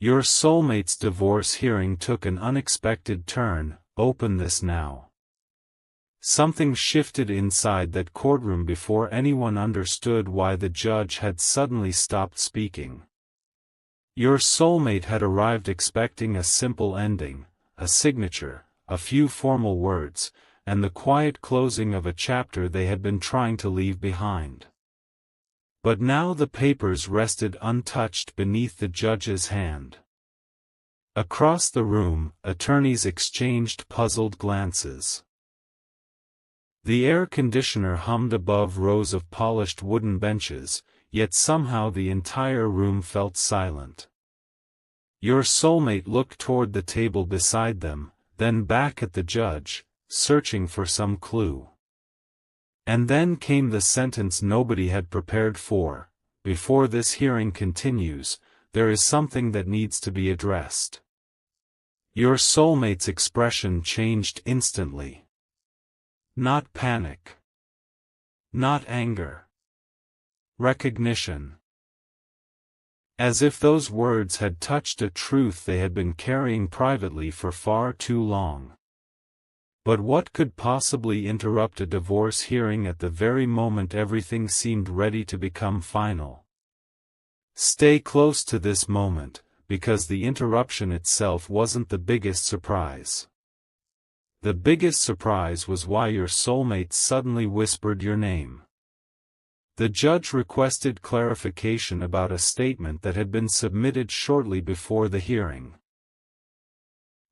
Your soulmate's divorce hearing took an unexpected turn. Open this now. Something shifted inside that courtroom before anyone understood why the judge had suddenly stopped speaking. Your soulmate had arrived expecting a simple ending, a signature, a few formal words, and the quiet closing of a chapter they had been trying to leave behind. But now the papers rested untouched beneath the judge's hand. Across the room, attorneys exchanged puzzled glances. The air conditioner hummed above rows of polished wooden benches, yet somehow the entire room felt silent. Your soulmate looked toward the table beside them, then back at the judge, searching for some clue. And then came the sentence nobody had prepared for: before this hearing continues, there is something that needs to be addressed. Your soulmate's expression changed instantly. Not panic. Not anger. Recognition. As if those words had touched a truth they had been carrying privately for far too long. But what could possibly interrupt a divorce hearing at the very moment everything seemed ready to become final? Stay close to this moment, because the interruption itself wasn't the biggest surprise. The biggest surprise was why your soulmate suddenly whispered your name. The judge requested clarification about a statement that had been submitted shortly before the hearing.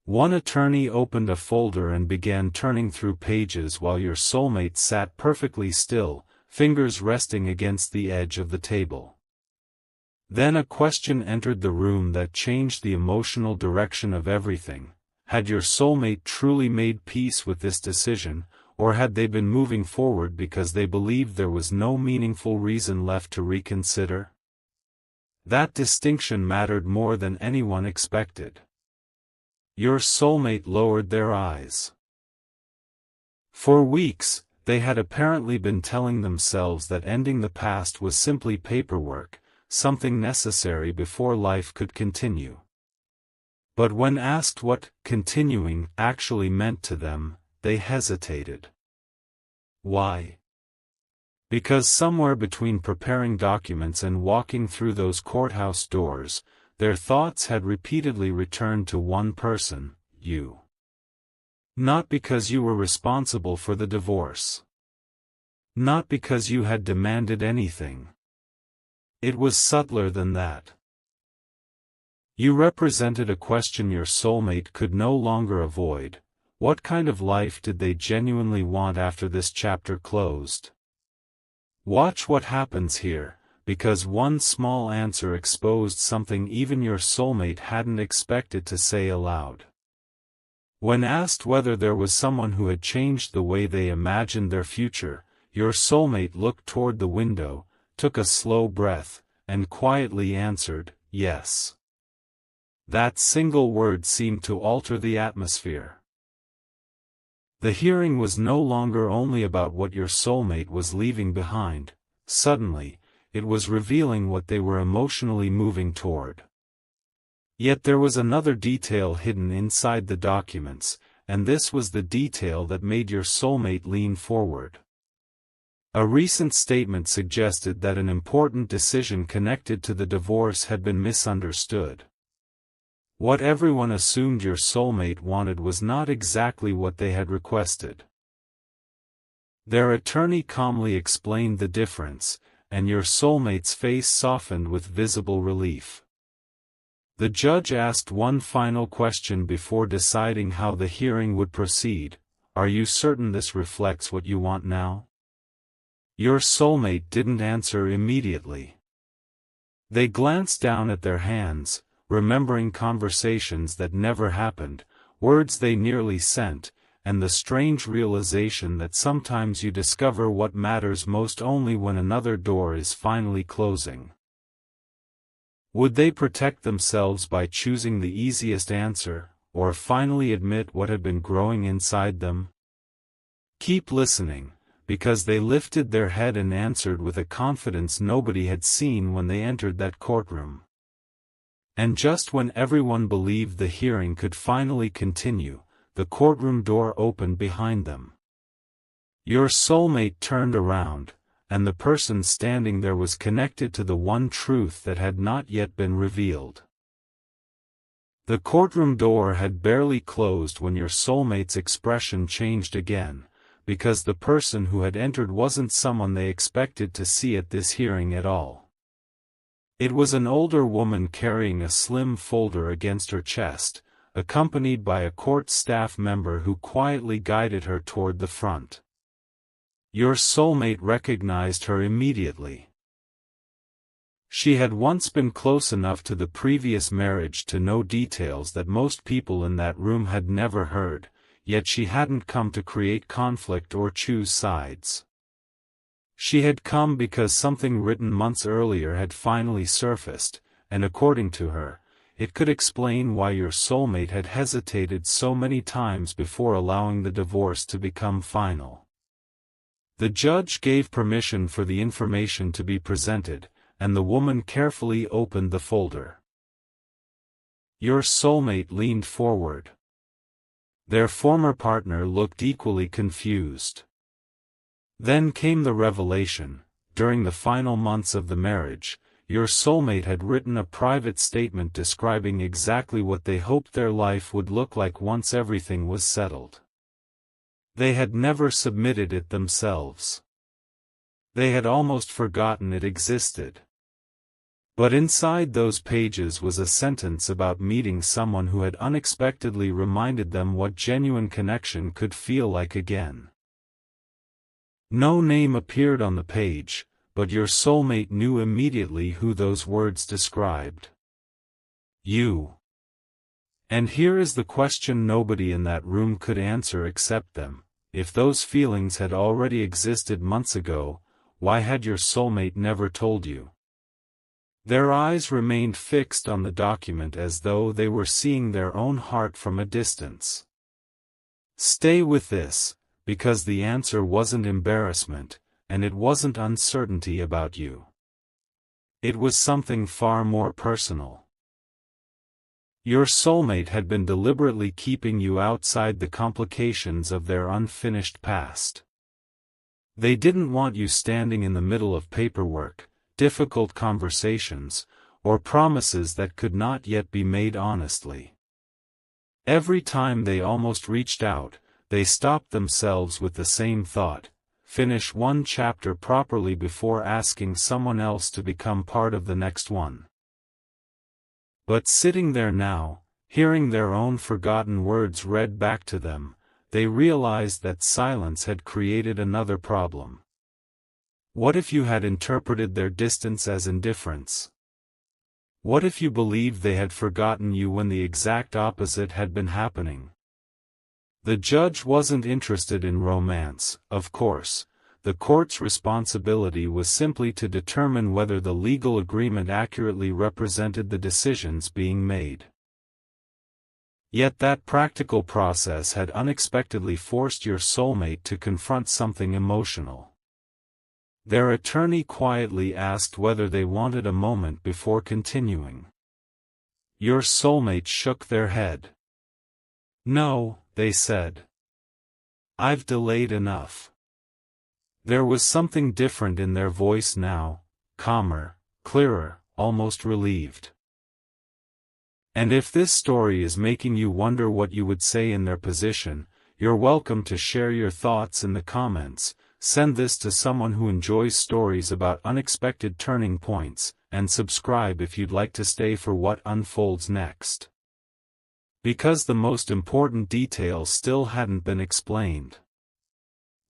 One attorney opened a folder and began turning through pages while your soulmate sat perfectly still, fingers resting against the edge of the table. Then a question entered the room that changed the emotional direction of everything. Had your soulmate truly made peace with this decision, or had they been moving forward because they believed there was no meaningful reason left to reconsider? That distinction mattered more than anyone expected. Your soulmate lowered their eyes. For weeks, they had apparently been telling themselves that ending the past was simply paperwork, something necessary before life could continue. But when asked what continuing actually meant to them, they hesitated. Why? Because somewhere between preparing documents and walking through those courthouse doors, their thoughts had repeatedly returned to one person: you. Not because you were responsible for the divorce. Not because you had demanded anything. It was subtler than that. You represented a question your soulmate could no longer avoid: what kind of life did they genuinely want after this chapter closed? Watch what happens here, because one small answer exposed something even your soulmate hadn't expected to say aloud. When asked whether there was someone who had changed the way they imagined their future, your soulmate looked toward the window, took a slow breath, and quietly answered, yes. That single word seemed to alter the atmosphere. The hearing was no longer only about what your soulmate was leaving behind. Suddenly, it was revealing what they were emotionally moving toward. Yet there was another detail hidden inside the documents, and this was the detail that made your soulmate lean forward. A recent statement suggested that an important decision connected to the divorce had been misunderstood. What everyone assumed your soulmate wanted was not exactly what they had requested. Their attorney calmly explained the difference, and your soulmate's face softened with visible relief. The judge asked one final question before deciding how the hearing would proceed: are you certain this reflects what you want now? Your soulmate didn't answer immediately. They glanced down at their hands, remembering conversations that never happened, words they nearly sent, and the strange realization that sometimes you discover what matters most only when another door is finally closing. Would they protect themselves by choosing the easiest answer, or finally admit what had been growing inside them? Keep listening, because they lifted their head and answered with a confidence nobody had seen when they entered that courtroom. And just when everyone believed the hearing could finally continue, the courtroom door opened behind them. Your soulmate turned around, and the person standing there was connected to the one truth that had not yet been revealed. The courtroom door had barely closed when your soulmate's expression changed again, because the person who had entered wasn't someone they expected to see at this hearing at all. It was an older woman carrying a slim folder against her chest, accompanied by a court staff member who quietly guided her toward the front. Your soulmate recognized her immediately. She had once been close enough to the previous marriage to know details that most people in that room had never heard, yet she hadn't come to create conflict or choose sides. She had come because something written months earlier had finally surfaced, and according to her, it could explain why your soulmate had hesitated so many times before allowing the divorce to become final. The judge gave permission for the information to be presented, and the woman carefully opened the folder. Your soulmate leaned forward. Their former partner looked equally confused. Then came the revelation: during the final months of the marriage, your soulmate had written a private statement describing exactly what they hoped their life would look like once everything was settled. They had never submitted it themselves. They had almost forgotten it existed. But inside those pages was a sentence about meeting someone who had unexpectedly reminded them what genuine connection could feel like again. No name appeared on the page, but your soulmate knew immediately who those words described. You. And here is the question nobody in that room could answer except them: if those feelings had already existed months ago, why had your soulmate never told you? Their eyes remained fixed on the document as though they were seeing their own heart from a distance. Stay with this, because the answer wasn't embarrassment, and it wasn't uncertainty about you. It was something far more personal. Your soulmate had been deliberately keeping you outside the complications of their unfinished past. They didn't want you standing in the middle of paperwork, difficult conversations, or promises that could not yet be made honestly. Every time they almost reached out, they stopped themselves with the same thought: finish one chapter properly before asking someone else to become part of the next one. But sitting there now, hearing their own forgotten words read back to them, they realized that silence had created another problem. What if you had interpreted their distance as indifference? What if you believed they had forgotten you when the exact opposite had been happening? The judge wasn't interested in romance, of course. The court's responsibility was simply to determine whether the legal agreement accurately represented the decisions being made. Yet that practical process had unexpectedly forced your soulmate to confront something emotional. Their attorney quietly asked whether they wanted a moment before continuing. Your soulmate shook their head. No, they said. I've delayed enough. There was something different in their voice now, calmer, clearer, almost relieved. And if this story is making you wonder what you would say in their position, you're welcome to share your thoughts in the comments. Send this to someone who enjoys stories about unexpected turning points, and subscribe if you'd like to stay for what unfolds next. Because the most important details still hadn't been explained.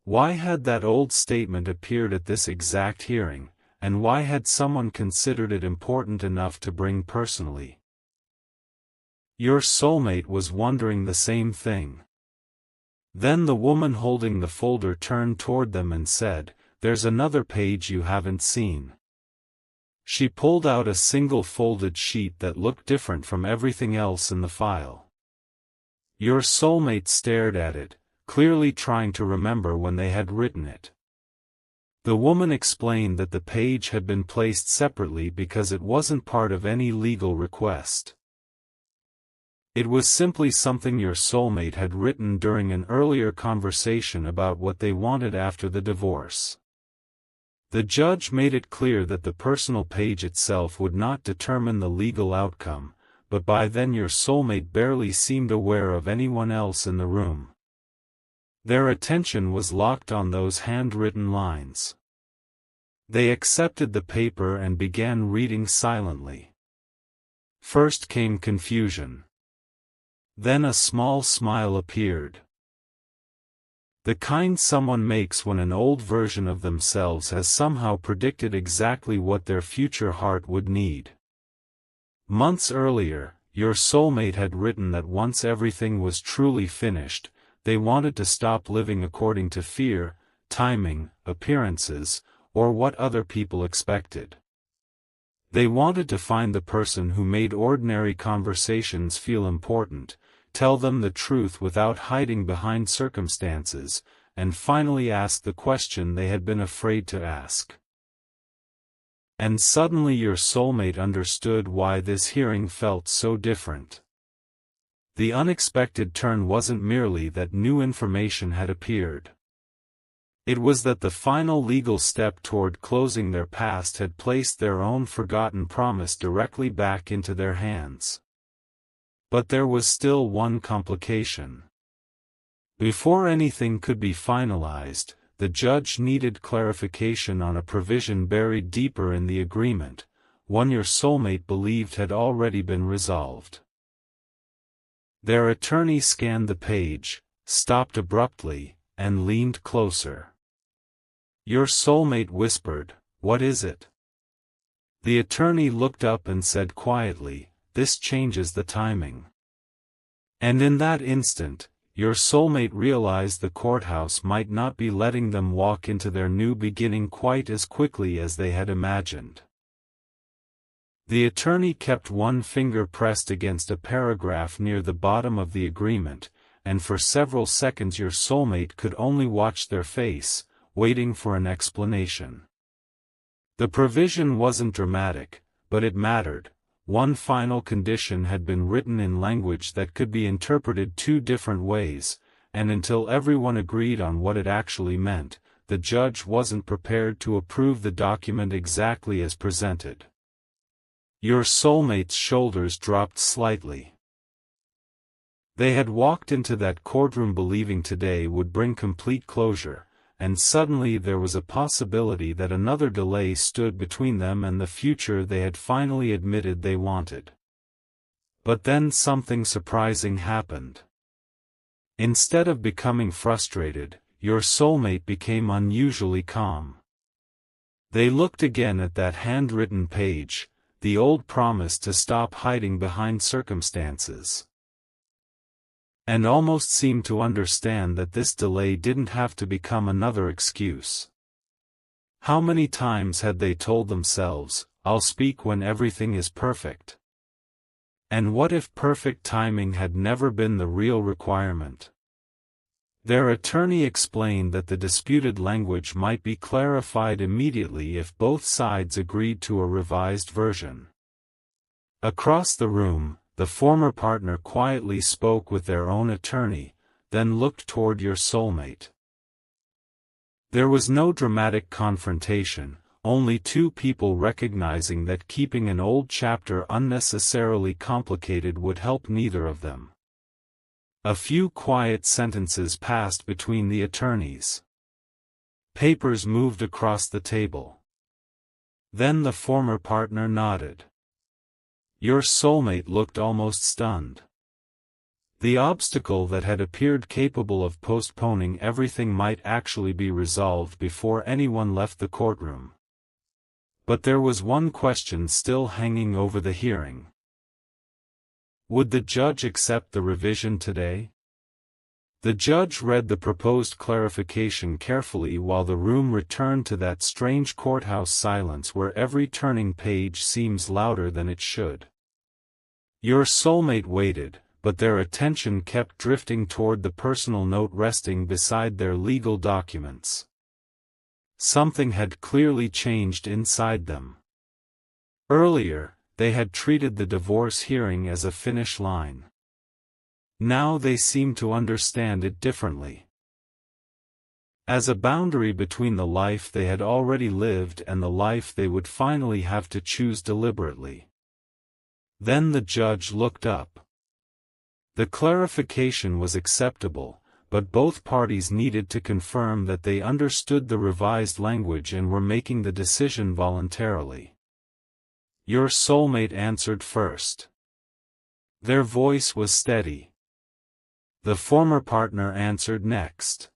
Why had that old statement appeared at this exact hearing, and why had someone considered it important enough to bring personally? Your soulmate was wondering the same thing. Then the woman holding the folder turned toward them and said, "There's another page you haven't seen." She pulled out a single folded sheet that looked different from everything else in the file. Your soulmate stared at it, clearly trying to remember when they had written it. The woman explained that the page had been placed separately because it wasn't part of any legal request. It was simply something your soulmate had written during an earlier conversation about what they wanted after the divorce. The judge made it clear that the personal page itself would not determine the legal outcome, but by then your soulmate barely seemed aware of anyone else in the room. Their attention was locked on those handwritten lines. They accepted the paper and began reading silently. First came confusion. Then a small smile appeared. The kind someone makes when an old version of themselves has somehow predicted exactly what their future heart would need. Months earlier, your soulmate had written that once everything was truly finished, they wanted to stop living according to fear, timing, appearances, or what other people expected. They wanted to find the person who made ordinary conversations feel important, tell them the truth without hiding behind circumstances, and finally ask the question they had been afraid to ask. And suddenly your soulmate understood why this hearing felt so different. The unexpected turn wasn't merely that new information had appeared. It was that the final legal step toward closing their past had placed their own forgotten promise directly back into their hands. But there was still one complication. Before anything could be finalized, the judge needed clarification on a provision buried deeper in the agreement, one your soulmate believed had already been resolved. Their attorney scanned the page, stopped abruptly, and leaned closer. Your soulmate whispered, "What is it?" The attorney looked up and said quietly, "This changes the timing." And in that instant, your soulmate realized the courthouse might not be letting them walk into their new beginning quite as quickly as they had imagined. The attorney kept one finger pressed against a paragraph near the bottom of the agreement, and for several seconds your soulmate could only watch their face, waiting for an explanation. The provision wasn't dramatic, but it mattered. One final condition had been written in language that could be interpreted two different ways, and until everyone agreed on what it actually meant, the judge wasn't prepared to approve the document exactly as presented. Your soulmate's shoulders dropped slightly. They had walked into that courtroom believing today would bring complete closure, and suddenly there was a possibility that another delay stood between them and the future they had finally admitted they wanted. But then something surprising happened. Instead of becoming frustrated, your soulmate became unusually calm. They looked again at that handwritten page, the old promise to stop hiding behind circumstances, and almost seemed to understand that this delay didn't have to become another excuse. How many times had they told themselves, "I'll speak when everything is perfect"? And what if perfect timing had never been the real requirement? Their attorney explained that the disputed language might be clarified immediately if both sides agreed to a revised version. Across the room, the former partner quietly spoke with their own attorney, then looked toward your soulmate. There was no dramatic confrontation, only two people recognizing that keeping an old chapter unnecessarily complicated would help neither of them. A few quiet sentences passed between the attorneys. Papers moved across the table. Then the former partner nodded. Your soulmate looked almost stunned. The obstacle that had appeared capable of postponing everything might actually be resolved before anyone left the courtroom. But there was one question still hanging over the hearing. Would the judge accept the revision today? The judge read the proposed clarification carefully while the room returned to that strange courthouse silence where every turning page seems louder than it should. Your soulmate waited, but their attention kept drifting toward the personal note resting beside their legal documents. Something had clearly changed inside them. Earlier, they had treated the divorce hearing as a finish line. Now they seemed to understand it differently. As a boundary between the life they had already lived and the life they would finally have to choose deliberately. Then the judge looked up. The clarification was acceptable, but both parties needed to confirm that they understood the revised language and were making the decision voluntarily. Your soulmate answered first. Their voice was steady. The former partner answered next.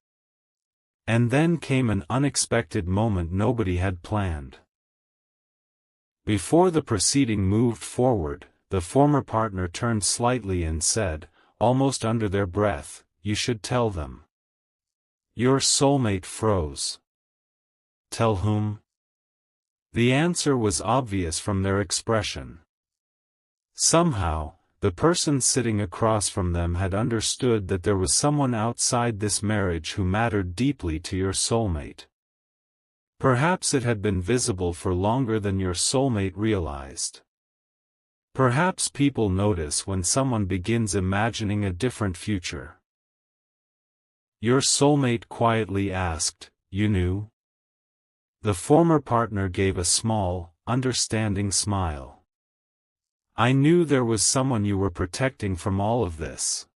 And then came an unexpected moment nobody had planned. Before the proceeding moved forward, the former partner turned slightly and said, almost under their breath, "You should tell them." Your soulmate froze. Tell whom? The answer was obvious from their expression. Somehow, the person sitting across from them had understood that there was someone outside this marriage who mattered deeply to your soulmate. Perhaps it had been visible for longer than your soulmate realized. Perhaps people notice when someone begins imagining a different future. Your soulmate quietly asked, "You knew?" The former partner gave a small, understanding smile. "I knew there was someone you were protecting from all of this."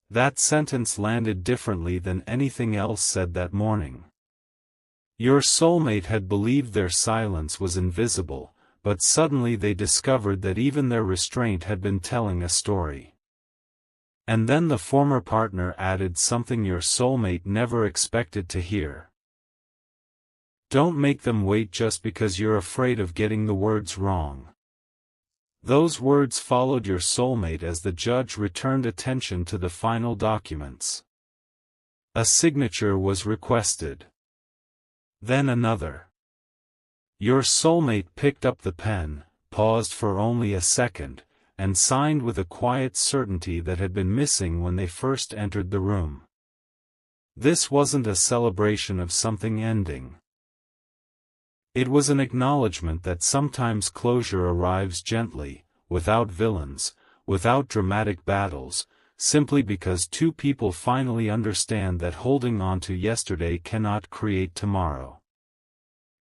That sentence landed differently than anything else said that morning. Your soulmate had believed their silence was invisible, but suddenly they discovered that even their restraint had been telling a story. And then the former partner added something your soulmate never expected to hear. Don't make them wait just because you're afraid of getting the words wrong. Those words followed your soulmate as the judge returned attention to the final documents. A signature was requested. Then another. Your soulmate picked up the pen, paused for only a second, and signed with a quiet certainty that had been missing when they first entered the room. This wasn't a celebration of something ending. It was an acknowledgement that sometimes closure arrives gently, without villains, without dramatic battles, simply because two people finally understand that holding on to yesterday cannot create tomorrow.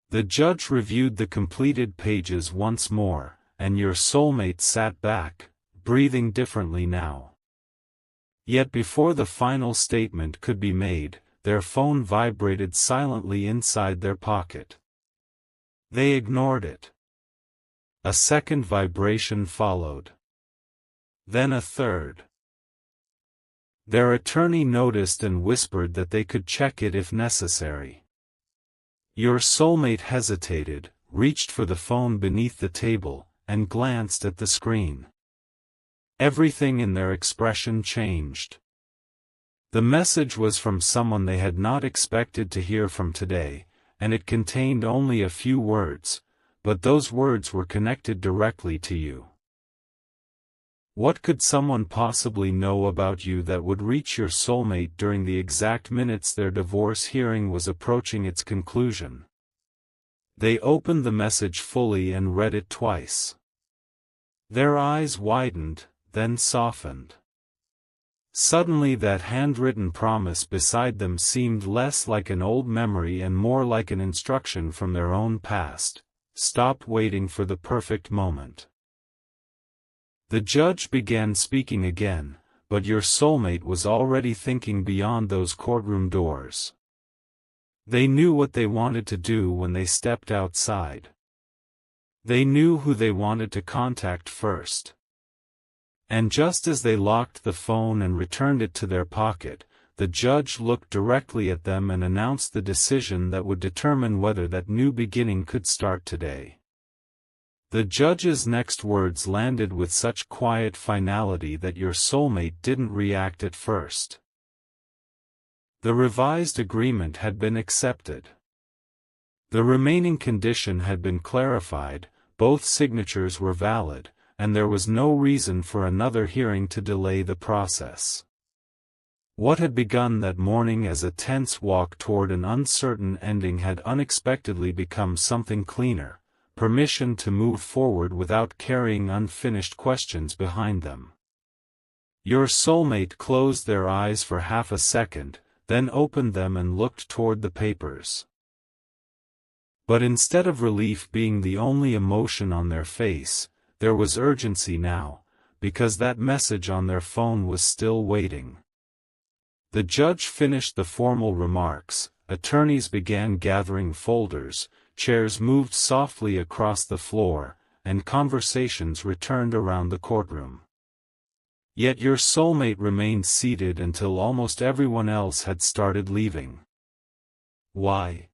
The judge reviewed the completed pages once more, and your soulmate sat back, breathing differently now. Yet before the final statement could be made, their phone vibrated silently inside their pocket. They ignored it. A second vibration followed. Then a third. Their attorney noticed and whispered that they could check it if necessary. Your soulmate hesitated, reached for the phone beneath the table, and glanced at the screen. Everything in their expression changed. The message was from someone they had not expected to hear from today, and it contained only a few words, but those words were connected directly to you. What could someone possibly know about you that would reach your soulmate during the exact minutes their divorce hearing was approaching its conclusion? They opened the message fully and read it twice. Their eyes widened, then softened. Suddenly that handwritten promise beside them seemed less like an old memory and more like an instruction from their own past. Stop waiting for the perfect moment. The judge began speaking again, but your soulmate was already thinking beyond those courtroom doors. They knew what they wanted to do when they stepped outside. They knew who they wanted to contact first. And just as they locked the phone and returned it to their pocket, the judge looked directly at them and announced the decision that would determine whether that new beginning could start today. The judge's next words landed with such quiet finality that your soulmate didn't react at first. The revised agreement had been accepted. The remaining condition had been clarified, both signatures were valid, and there was no reason for another hearing to delay the process. What had begun that morning as a tense walk toward an uncertain ending had unexpectedly become something cleaner, permission to move forward without carrying unfinished questions behind them. Your soulmate closed their eyes for half a second, then opened them and looked toward the papers. But instead of relief being the only emotion on their face, there was urgency now, because that message on their phone was still waiting. The judge finished the formal remarks, attorneys began gathering folders, chairs moved softly across the floor, and conversations returned around the courtroom. Yet your soulmate remained seated until almost everyone else had started leaving. Why?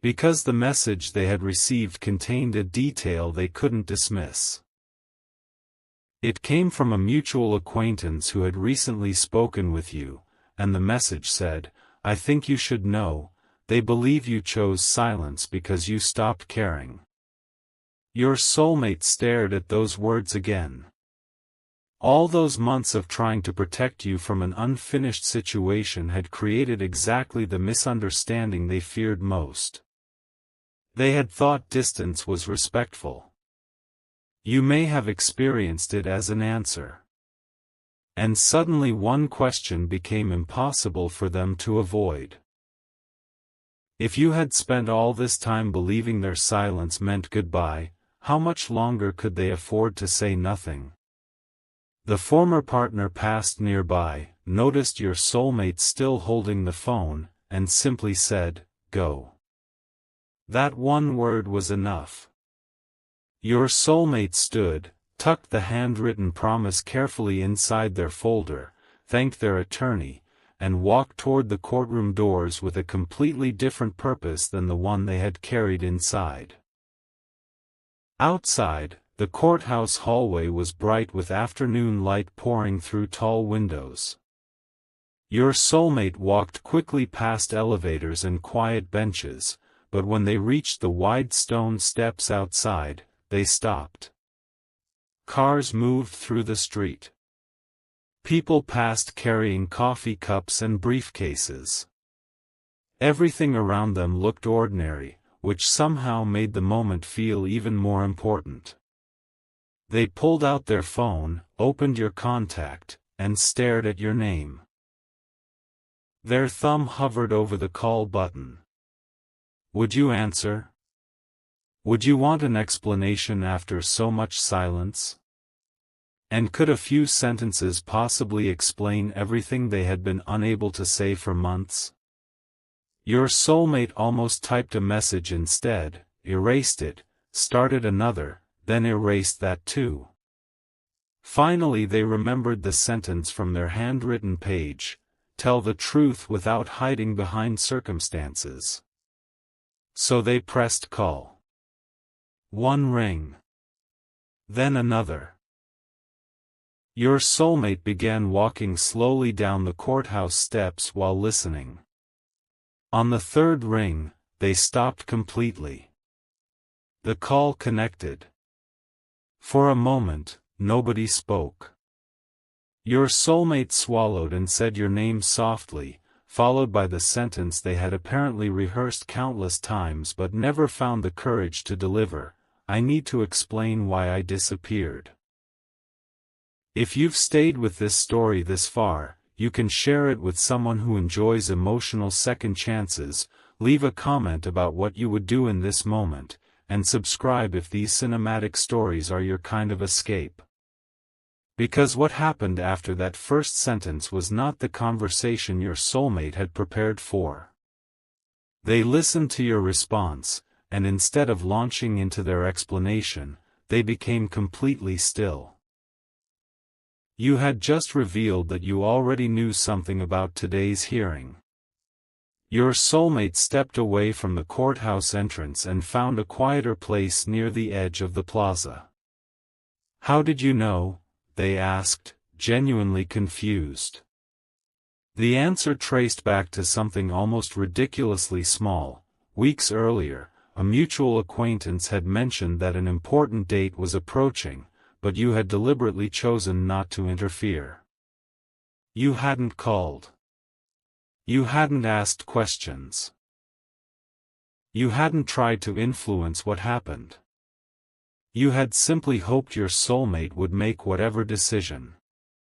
Because the message they had received contained a detail they couldn't dismiss. It came from a mutual acquaintance who had recently spoken with you, and the message said, "I think you should know, they believe you chose silence because you stopped caring." Your soulmate stared at those words again. All those months of trying to protect you from an unfinished situation had created exactly the misunderstanding they feared most. They had thought distance was respectful. You may have experienced it as an answer. And suddenly one question became impossible for them to avoid. If you had spent all this time believing their silence meant goodbye, how much longer could they afford to say nothing? The former partner passed nearby, noticed your soulmate still holding the phone, and simply said, "Go." That one word was enough. Your soulmate stood, tucked the handwritten promise carefully inside their folder, thanked their attorney, and walked toward the courtroom doors with a completely different purpose than the one they had carried inside. Outside, the courthouse hallway was bright with afternoon light pouring through tall windows. Your soulmate walked quickly past elevators and quiet benches, but when they reached the wide stone steps outside, they stopped. Cars moved through the street. People passed carrying coffee cups and briefcases. Everything around them looked ordinary, which somehow made the moment feel even more important. They pulled out their phone, opened your contact, and stared at your name. Their thumb hovered over the call button. Would you answer? Would you want an explanation after so much silence? And could a few sentences possibly explain everything they had been unable to say for months? Your soulmate almost typed a message instead, erased it, started another, then erased that too. Finally they remembered the sentence from their handwritten page, "Tell the truth without hiding behind circumstances." So they pressed call. One ring. Then another. Your soulmate began walking slowly down the courthouse steps while listening. On the third ring, they stopped completely. The call connected. For a moment, nobody spoke. Your soulmate swallowed and said your name softly, followed by the sentence they had apparently rehearsed countless times but never found the courage to deliver, "I need to explain why I disappeared." If you've stayed with this story this far, you can share it with someone who enjoys emotional second chances, leave a comment about what you would do in this moment, and subscribe if these cinematic stories are your kind of escape. Because what happened after that first sentence was not the conversation your soulmate had prepared for. They listened to your response, and instead of launching into their explanation, they became completely still. You had just revealed that you already knew something about today's hearing. Your soulmate stepped away from the courthouse entrance and found a quieter place near the edge of the plaza. "How did you know?" they asked, genuinely confused. The answer traced back to something almost ridiculously small. Weeks earlier, a mutual acquaintance had mentioned that an important date was approaching, but you had deliberately chosen not to interfere. You hadn't called. You hadn't asked questions. You hadn't tried to influence what happened. You had simply hoped your soulmate would make whatever decision.